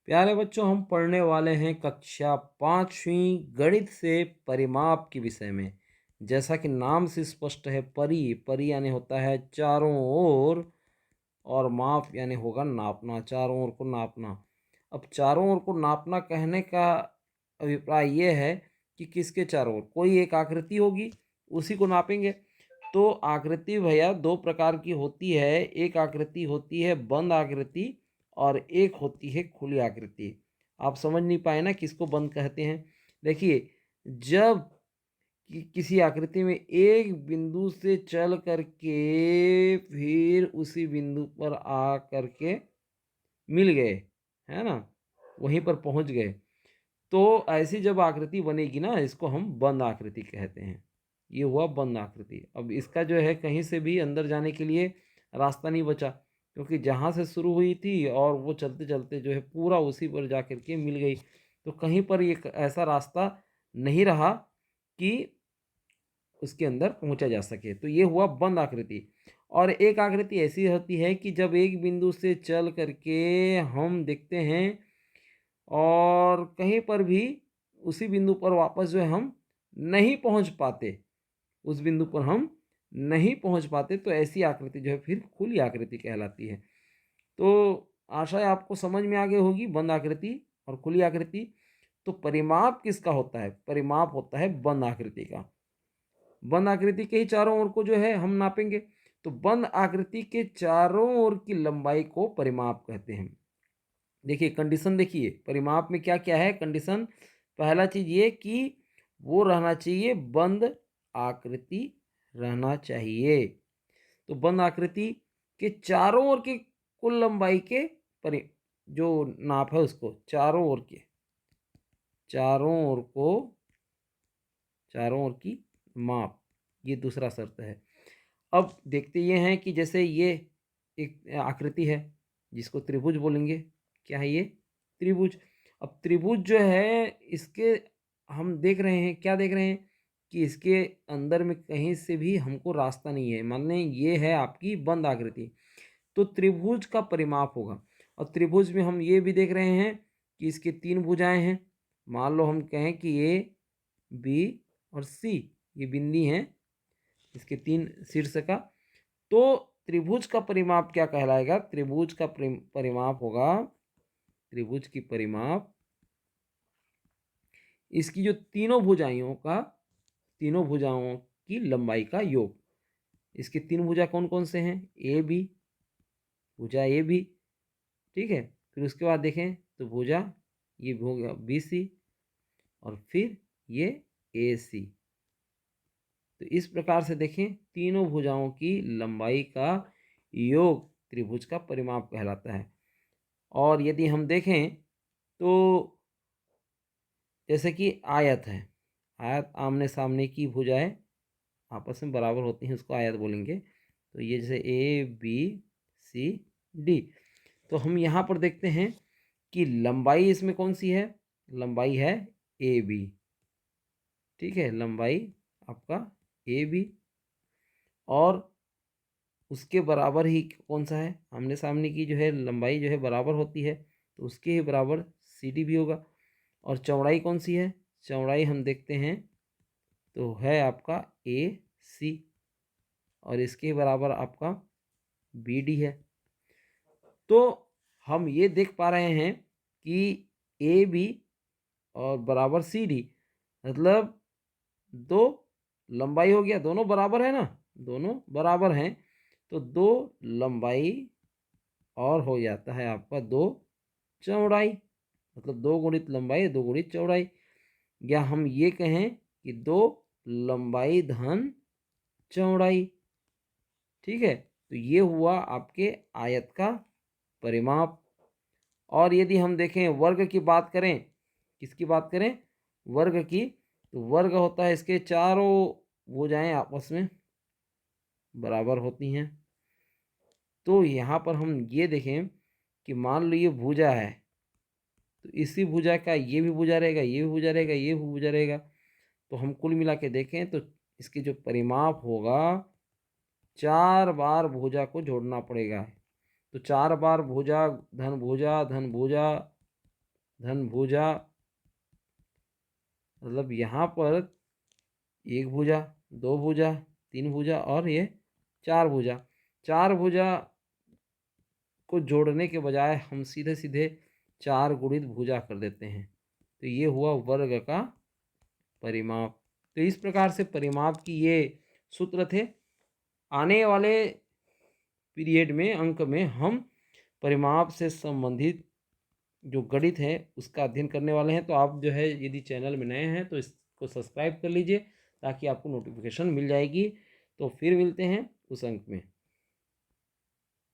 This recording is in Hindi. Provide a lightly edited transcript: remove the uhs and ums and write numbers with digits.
प्यारे बच्चों, हम पढ़ने वाले हैं कक्षा 5वीं गणित से परिमाप के विषय में। जैसा कि नाम से स्पष्ट है, परि परि यानी होता है चारों ओर, और माप यानी होगा नापना, चारों ओर को नापना। अब चारों ओर को नापना कहने का अभिप्राय ये है कि किसके चारों ओर कोई एक आकृति होगी, उसी को नापेंगे। तो आकृति भैया दो प्रकार की होती है। एक आकृति होती है बंद आकृति, और एक होती है खुली आकृति। आप समझ नहीं पाए ना किसको बंद कहते हैं? देखिए, जब किसी आकृति में एक बिंदु से चल करके फिर उसी बिंदु पर आ करके मिल गए, है ना, वहीं पर पहुंच गए, तो ऐसी जब आकृति बनेगी ना, इसको हम बंद आकृति कहते हैं। ये हुआ बंद आकृति। अब इसका जो है कहीं से भी अंदर जाने के लिए रास्ता नहीं बचा, क्योंकि जहाँ से शुरू हुई थी और वो चलते चलते जो है पूरा उसी पर जा कर के मिल गई। तो कहीं पर ये ऐसा रास्ता नहीं रहा कि उसके अंदर पहुंचा जा सके। तो ये हुआ बंद आकृति। और एक आकृति ऐसी होती है कि जब एक बिंदु से चल करके हम देखते हैं और कहीं पर भी उसी बिंदु पर वापस जो है हम नहीं पहुंच पाते, उस बिंदु पर हम नहीं पहुंच पाते, तो ऐसी आकृति जो है फिर खुली आकृति कहलाती है। तो आशा है आपको समझ में आ गई होगी बंद आकृति और खुली आकृति। तो परिमाप किसका होता है? परिमाप होता है बंद आकृति का। बंद आकृति के ही चारों ओर को जो है हम नापेंगे। तो बंद आकृति के चारों ओर की लंबाई को परिमाप कहते हैं। देखिए कंडीशन, देखिए परिमाप में क्या क्या है कंडीशन। पहला चीज ये कि वो रहना चाहिए बंद आकृति, रहना चाहिए। तो बंद आकृति के चारों ओर की कुल लंबाई के परि जो नाप है उसको चारों ओर के, चारों ओर को, चारों ओर की माप, ये दूसरा शर्त है। अब देखते ये हैं कि जैसे ये एक आकृति है जिसको त्रिभुज बोलेंगे। क्या है ये? त्रिभुज। अब त्रिभुज जो है इसके हम देख रहे हैं, क्या देख रहे हैं कि इसके अंदर में कहीं से भी हमको रास्ता नहीं है। मान लें ये है आपकी बंद आकृति, तो त्रिभुज का परिमाप होगा। और त्रिभुज में हम ये भी देख रहे हैं कि इसके तीन भुजाएं हैं। मान लो हम कहें कि ए, बी और सी, ये बिंदी हैं इसके तीन शीर्ष का। तो त्रिभुज का परिमाप क्या कहलाएगा? त्रिभुज का परिमाप होगा, त्रिभुज की परिमाप इसकी जो तीनों भुजाइयों का, तीनों भुजाओं की लंबाई का योग। इसके तीन भुजा कौन कौन से हैं? ए बी, भुजा ए बी, ठीक है। फिर उसके बाद देखें तो भुजा ये हो गया बी सी, और फिर ये ए सी। तो इस प्रकार से देखें तीनों भुजाओं की लंबाई का योग त्रिभुज का परिमाप कहलाता है। और यदि हम देखें तो जैसे कि आयत है, आयत आमने सामने की भुजाएं आपस में बराबर होती हैं, उसको आयत बोलेंगे। तो ये जैसे ए बी सी डी, तो हम यहाँ पर देखते हैं कि लंबाई इसमें कौन सी है? लंबाई है ए बी, ठीक है, लंबाई आपका ए बी। और उसके बराबर ही कौन सा है? आमने सामने की जो है लंबाई जो है बराबर होती है, तो उसके ही बराबर सी डी भी होगा। और चौड़ाई कौन सी है? चौड़ाई हम देखते हैं तो है आपका ए सी, और इसके बराबर आपका बी डी है। तो हम ये देख पा रहे हैं कि ए बी और बराबर सी डी, मतलब दो लंबाई हो गया, दोनों बराबर है ना, दोनों बराबर हैं। तो दो लंबाई और हो जाता है आपका दो चौड़ाई, मतलब दो गुणित लंबाई दो गुणित चौड़ाई। या हम ये कहें कि दो लंबाई धन चौड़ाई, ठीक है। तो ये हुआ आपके आयत का परिमाप। और यदि हम देखें वर्ग की बात करें, किसकी बात करें? वर्ग की, तो वर्ग होता है इसके चारों भुजाएं आपस में बराबर होती हैं। तो यहाँ पर हम ये देखें कि मान लो ये भुजा है, तो इसी भुजा का ये भी भुजा रहेगा, ये भी भुजा रहेगा, ये भी भुजा रहेगा। तो हम कुल मिला के देखें तो इसके जो परिमाप होगा, चार बार भुजा को जोड़ना पड़ेगा। तो चार बार भुजा धन भुजा धन भुजा, धन भुजा मतलब यहाँ पर एक भुजा, दो भुजा, तीन भुजा और ये चार भुजा। चार भुजा को जोड़ने के बजाय हम सीधे सीधे चार गुणित भुजा कर देते हैं, तो ये हुआ वर्ग का परिमाप। तो इस प्रकार से परिमाप की ये सूत्र थे। आने वाले पीरियड में अंक में हम परिमाप से संबंधित जो गणित है उसका अध्ययन करने वाले हैं। तो आप जो है यदि चैनल में नए हैं तो इसको सब्सक्राइब कर लीजिए ताकि आपको नोटिफिकेशन मिल जाएगी। तो फिर मिलते हैं उस अंक में।